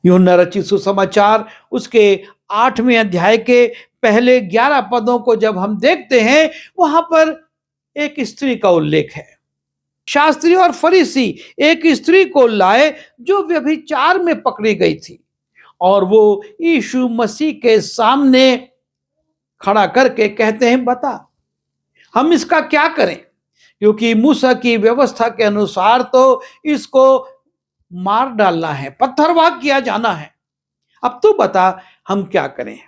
यूहन्ना रचित सुसमाचार उसके 8वें अध्याय के पहले 11 पदों को जब हम देखते हैं, वहां पर एक स्त्री का उल्लेख है। शास्त्री और फरीसी एक स्त्री को लाए जो व्यभिचार में पकड़ी गई थी, और वो यीशु मसीह के सामने खड़ा करके कहते हैं, बता हम इसका क्या करें, क्योंकि मूसा की व्यवस्था के अनुसार तो इसको मार डालना है, पत्थरवाह किया जाना है। अब तू बता हम क्या करें।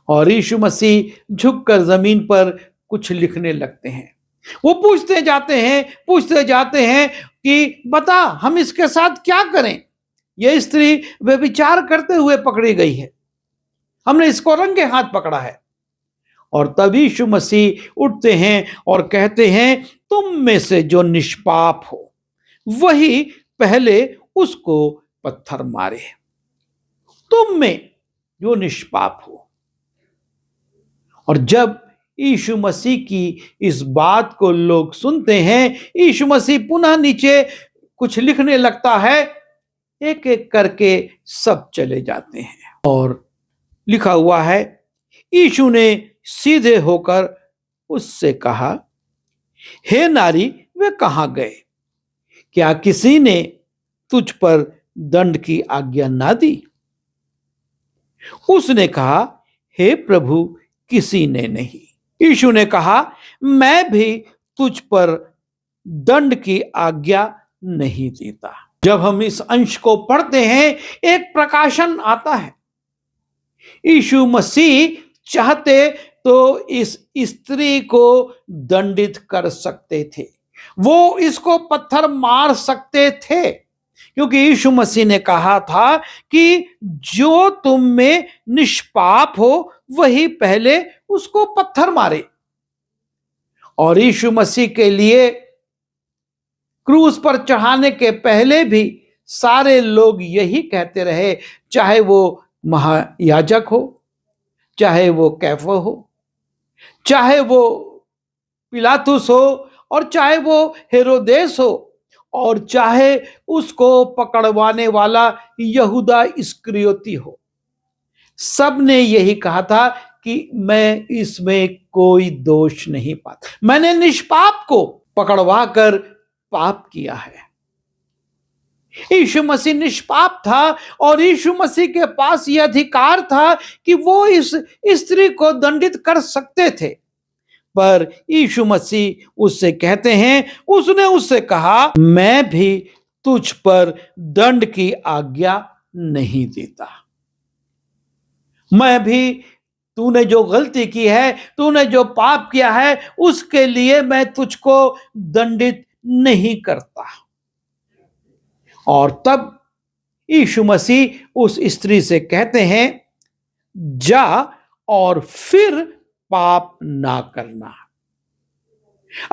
और यीशु मसीह झुककर जमीन पर कुछ लिखने लगते हैं। वो पूछते जाते हैं कि बता हम इसके साथ क्या करें। यह स्त्री व्यभिचार करते हुए पकड़ी गई है, हमने इसको रंगे हाथ पकड़ा है। और तब यीशु मसीह उठते हैं और कहते हैं, तुम में से जो निष्पाप हो वही पहले उसको पत्थर मारे। तुम में जो निष्पाप हो। और जब यीशु मसीह की इस बात को लोग सुनते हैं, यीशु मसीह पुनः नीचे कुछ लिखने लगता है। एक एक करके सब चले जाते हैं और लिखा हुआ है, यीशु ने सीधे होकर उससे कहा, हे नारी, वे कहां गए? क्या किसी ने तुझ पर दंड की आज्ञा ना दी? उसने कहा, हे प्रभु, किसी ने नहीं। यीशु ने कहा, मैं भी तुझ पर दंड की आज्ञा नहीं देता। जब हम इस अंश को पढ़ते हैं, एक प्रकाशन आता है। यीशु मसीह चाहते तो इस स्त्री को दंडित कर सकते थे, वो इसको पत्थर मार सकते थे, क्योंकि यीशु मसीह ने कहा था कि जो तुम में निष्पाप हो वही पहले उसको पत्थर मारे। और यीशु मसीह के लिए क्रूस पर चढ़ाने के पहले भी सारे लोग यही कहते रहे, चाहे वो महायाजक हो, चाहे वो कैफा हो, चाहे वो पिलातुस हो, और चाहे वो हेरोदेस हो, और चाहे उसको पकड़वाने वाला यहूदा इस्करियोती हो। सब ने यही कहा था कि मैं इसमें कोई दोष नहीं पाता, मैंने निष्पाप को पकड़वा कर पाप किया है। यीशु मसीह निष्पाप था और यीशु मसीह के पास यह अधिकार था कि वो इस स्त्री को दंडित कर सकते थे। पर यीशु मसीह उससे कहते हैं, उसने उससे कहा, मैं भी तुझ पर दंड की आज्ञा नहीं देता। मैं भी, तूने जो गलती की है, तूने जो पाप किया है, उसके लिए मैं तुझको दंडित नहीं करता। और तब यीशु मसीह उस स्त्री से कहते हैं, जा और फिर पाप ना करना।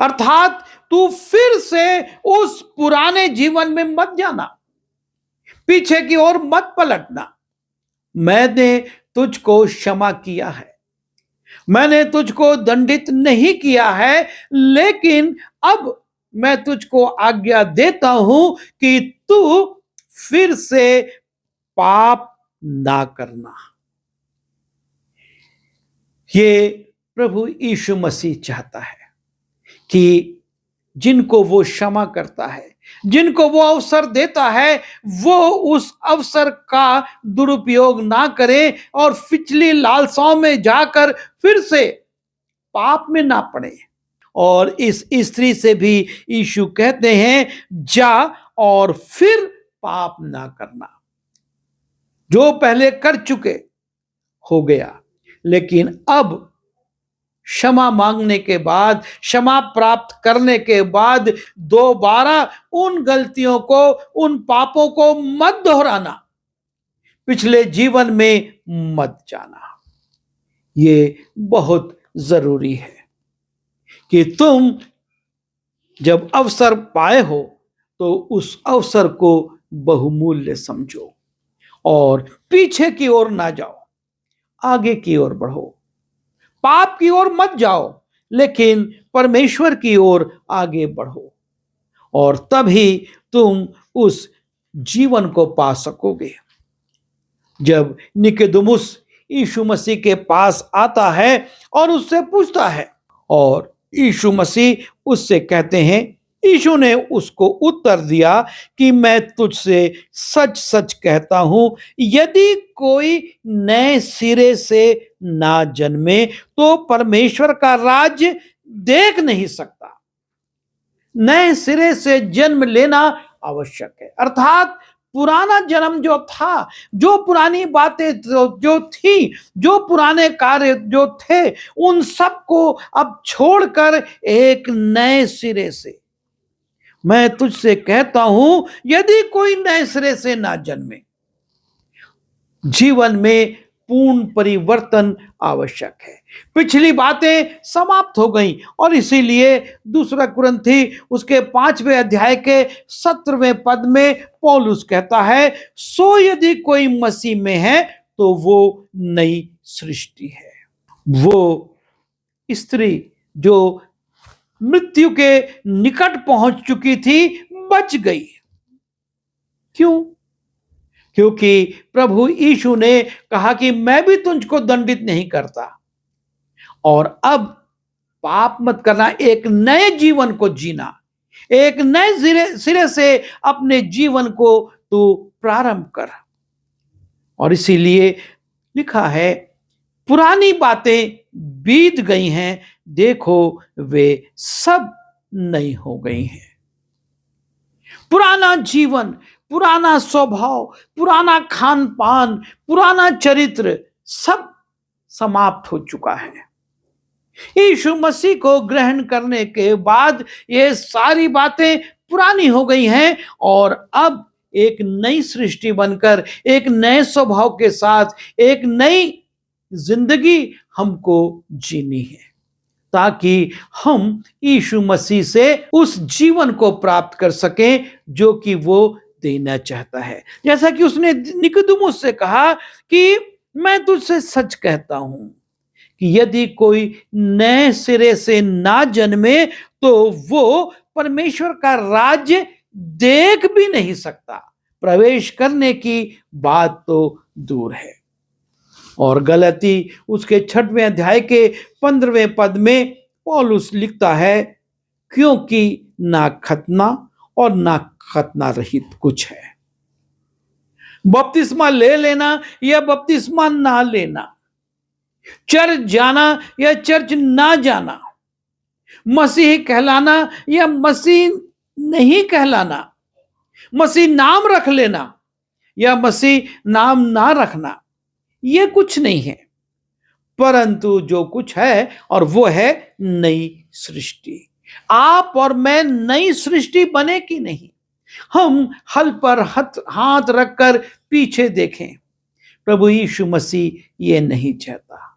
अर्थात तू फिर से उस पुराने जीवन में मत जाना, पीछे की ओर मत पलटना। मैंने तुझको क्षमा किया है, मैंने तुझको दंडित नहीं किया है, लेकिन अब मैं तुझको आज्ञा देता हूं कि तू फिर से पाप ना करना। ये प्रभु यीशु मसीह चाहता है कि जिनको वो क्षमा करता है, जिनको वो अवसर देता है, वो उस अवसर का दुरुपयोग ना करें और पिछली लालसाओं में जाकर फिर से पाप में ना पड़े। और इस स्त्री से भी यीशु कहते हैं, जा और फिर पाप ना करना। जो पहले कर चुके हो गया, लेकिन अब क्षमा मांगने के बाद, क्षमा प्राप्त करने के बाद दोबारा उन गलतियों को, उन पापों को मत दोहराना, पिछले जीवन में मत जाना। ये बहुत जरूरी है कि तुम जब अवसर पाए हो तो उस अवसर को बहुमूल्य समझो और पीछे की ओर ना जाओ, आगे की ओर बढ़ो। पाप की ओर मत जाओ, लेकिन परमेश्वर की ओर आगे बढ़ो, और तभी तुम उस जीवन को पा सकोगे। जब निकोदेमुस यीशु मसीह के पास आता है और उससे पूछता है, और यीशु मसीह उससे कहते हैं, यीशु ने उसको उत्तर दिया कि मैं तुझसे सच सच कहता हूं, यदि कोई नए सिरे से ना जन्मे तो परमेश्वर का राज्य देख नहीं सकता। नए सिरे से जन्म लेना आवश्यक है, अर्थात पुराना जन्म जो था, जो पुरानी बातें जो थी, जो पुराने कार्य जो थे, उन सबको अब छोड़कर एक नए सिरे से, मैं तुझसे कहता हूं, यदि कोई नए सिरे से ना जन्मे, जीवन में पूर्ण परिवर्तन आवश्यक है। पिछली बातें समाप्त हो गई और इसीलिए दूसरा कुरिन्थी उसके 5वें अध्याय के 17वें पद में पौलुस कहता है, सो यदि कोई मसीह में है तो वो नई सृष्टि है। वो स्त्री जो मृत्यु के निकट पहुंच चुकी थी बच गई। क्यों? क्योंकि प्रभु यीशु ने कहा कि मैं भी तुझको दंडित नहीं करता, और अब पाप मत करना, एक नए जीवन को जीना, एक नए सिरे से अपने जीवन को तू प्रारंभ कर। और इसीलिए लिखा है, पुरानी बातें बीत गई हैं, देखो वे सब नई हो गई हैं। पुराना जीवन, पुराना स्वभाव, पुराना खान पान, पुराना चरित्र सब समाप्त हो चुका है। यीशु मसीह को ग्रहण करने के बाद ये सारी बातें पुरानी हो गई हैं और अब एक नई सृष्टि बनकर, एक नए स्वभाव के साथ एक नई जिंदगी हमको जीनी है, ताकि हम यीशु मसीह से उस जीवन को प्राप्त कर सकें जो कि वो देना चाहता है। जैसा कि उसने निकोदेमुस से कहा कि मैं तुझसे सच कहता हूं कि यदि कोई नए सिरे से ना जन्मे तो वो परमेश्वर का राज्य देख भी नहीं सकता, प्रवेश करने की बात तो दूर है। और गलती उसके 6वें अध्याय के 15वें पद में पौलुस लिखता है, क्योंकि ना खतना और ना खतना रहित कुछ है। बपतिस्मा ले लेना या बपतिस्मा ना लेना, चर्च जाना या चर्च ना जाना, मसीह कहलाना या मसीह नहीं कहलाना, मसीह नाम रख लेना या मसीह नाम ना रखना, ये कुछ नहीं है, परंतु जो कुछ है और वो है नई सृष्टि। आप और मैं नई सृष्टि बने कि नहीं, हम हल पर हाथ रखकर पीछे देखें। प्रभु यीशु मसीह ये नहीं चाहता।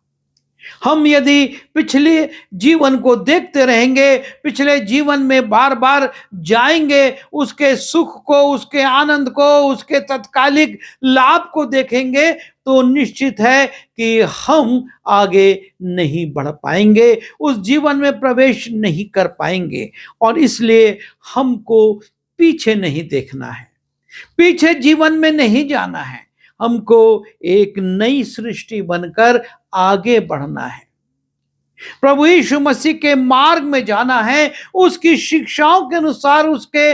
हम यदि पिछले जीवन को देखते रहेंगे, पिछले जीवन में बार बार जाएंगे, उसके सुख को, उसके आनंद को, उसके तत्कालिक लाभ को देखेंगे, तो निश्चित है कि हम आगे नहीं बढ़ पाएंगे, उस जीवन में प्रवेश नहीं कर पाएंगे। और इसलिए हमको पीछे नहीं देखना है, पीछे जीवन में नहीं जाना है, हमको एक नई सृष्टि बनकर आगे बढ़ना है, प्रभु यीशु मसीह के मार्ग में जाना है, उसकी शिक्षाओं के अनुसार, उसके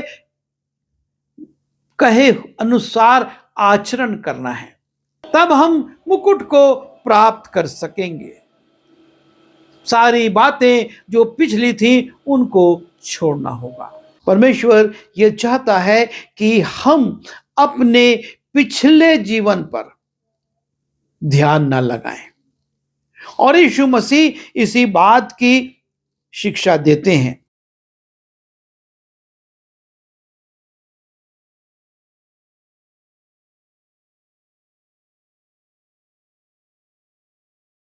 कहे अनुसार आचरण करना है, तब हम मुकुट को प्राप्त कर सकेंगे। सारी बातें जो पिछली थी उनको छोड़ना होगा। परमेश्वर ये चाहता है कि हम अपने पिछले जीवन पर ध्यान न लगाएं, और यीशु मसीह इसी बात की शिक्षा देते हैं।